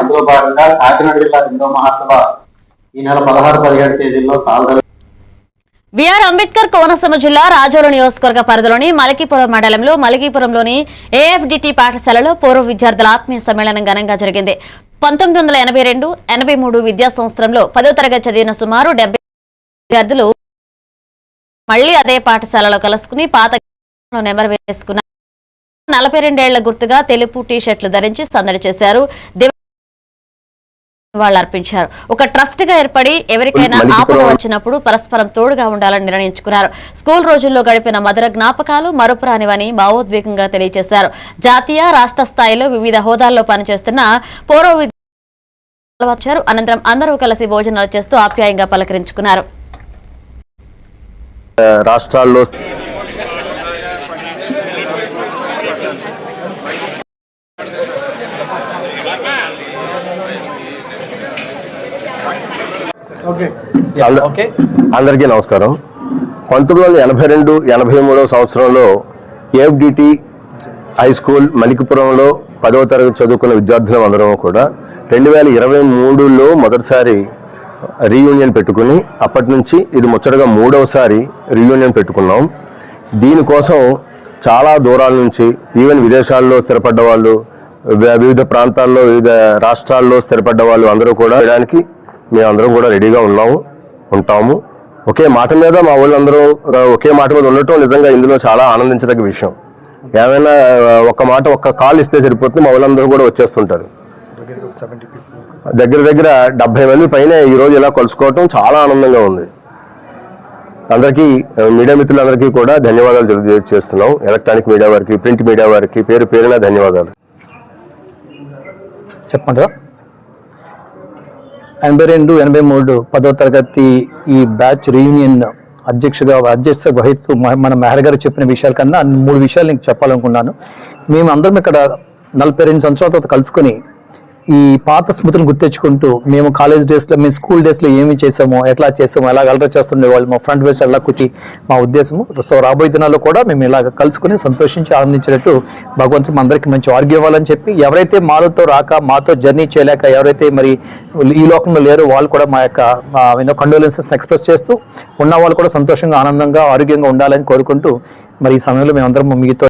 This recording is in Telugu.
అందులో భాగంగా కాకినాడ జిల్లా 2వ మహాసభ ఈ నెల 16-17 తేదీల్లో తాళ బిఆర్ అంబేద్కర్ కోనసీమ జిల్లా రాజోలు నియోజకవర్గ పరిధిలోని మలకీపురం మండలంలో మలకీపురంలోని ఏఎఫ్డిటి పాఠశాలలో పూర్వ విద్యార్థుల ఆత్మీయ సమ్మేళనం ఘనంగా జరిగింది. 1982-83 విద్యా సంవత్సరంలో 10వ తరగతి చదివిన సుమారు 70 విద్యార్థులు మళ్లీ అదే పాఠశాలలో కలుసుకుని పాత నెంబర్ వేసుకున్నారు. 42 ఏళ్ల గుర్తుగా తెలుపు టీ-షర్ట్లు ధరించి సందడి చేశారు. అర్పించారు. ఒక ట్రస్ట్ గా ఏర్పడి ఎవరికైనా ఆపద వచ్చినప్పుడు పరస్పరం తోడుగా ఉండాలని నిర్ణయించుకున్నారు. స్కూల్ రోజుల్లో గడిపిన మధుర జ్ఞాపకాలు మరుపురానివని భావోద్వేగంగా తెలియజేశారు. జాతీయ రాష్ట్ర స్థాయిలో వివిధ హోదాల్లో పనిచేస్తున్న పూర్వ విద్యార్థులు అనంతరం అందరూ కలిసి భోజనాలు చేస్తూ ఆప్యాయంగా పలకరించుకున్నారు. రాష్ట్రాల్లో అందరికీ నమస్కారం. 1982-83 సంవత్సరంలో ఏఎఫ్డిటి హై స్కూల్ మలికిపురంలో 10వ తరగతి చదువుకున్న విద్యార్థులం అందరం కూడా 2023లో మొదటిసారి రీయూనియన్ పెట్టుకుని అప్పటి నుంచి ఇది ముచ్చటగా 3వసారి రీయూనియన్ పెట్టుకున్నాం. దీనికోసం చాలా దూరాల నుంచి ఈవెన్ విదేశాల్లో స్థిరపడ్డ వాళ్ళు, వివిధ ప్రాంతాల్లో వివిధ రాష్ట్రాల్లో స్థిరపడ్డ వాళ్ళు అందరూ కూడా చేయడానికి మేమందరం కూడా రెడీగా ఉంటాము. ఒకే మాట మీద మా వాళ్ళందరూ ఒకే మాట మీద ఉండటం నిజంగా ఇందులో చాలా ఆనందించదగ్గ విషయం. ఏమైనా ఒక్క కాల్ ఇస్తే సరిపోతుంది, మా వాళ్ళందరూ కూడా వచ్చేస్తుంటారు. దగ్గర 70 మంది పైన ఈరోజు ఇలా కలుసుకోవటం చాలా ఆనందంగా ఉంది. అందరికీ మీడియా మిత్రులందరికీ కూడా ధన్యవాదాలు తెలియజేస్తున్నాం. ఎలక్ట్రానిక్ మీడియా వారికి, ప్రింట్ మీడియా వారికి పేరున ధన్యవాదాలు. చెప్పండి. 82-83 10వ తరగతి ఈ బ్యాచ్ రీయూనియన్ అధ్యక్ష వహిస్తూ మన మెహర్ గారు చెప్పిన విషయాల కన్నా 3 విషయాలు నీకు చెప్పాలనుకున్నాను. మేము అందరం ఇక్కడ 42 సంవత్సరాల తర్వాత కలుసుకొని ఈ పాత స్మృతులను గుర్తించుకుంటూ మేము కాలేజ్ డేస్లో, మేము స్కూల్ డేస్లో ఏమి చేసామో, ఎట్లా చేసామో, ఎలా అలరా చేస్తుండే వాళ్ళు మా ఫ్రంట్ బెంచ్ ఎలా కూర్చి మా ఉద్దేశము. సో రాబోయే దినాల్లో కూడా మేము ఇలాగ కలుసుకుని సంతోషించి ఆనందించినట్టు భగవంతుడు అందరికీ మంచి ఆరోగ్యం ఇవ్వాలని చెప్పి, ఎవరైతే మాతో జర్నీ చేయలేక ఎవరైతే మరి ఈ లోకంలో లేరో వాళ్ళు కూడా మా యొక్క కండోలెన్సెస్ ఎక్స్ప్రెస్ చేస్తూ ఉన్న వాళ్ళు కూడా సంతోషంగా, ఆనందంగా, ఆరోగ్యంగా ఉండాలని కోరుకుంటూ మరి ఈ సమయంలో మేమందరం మీతో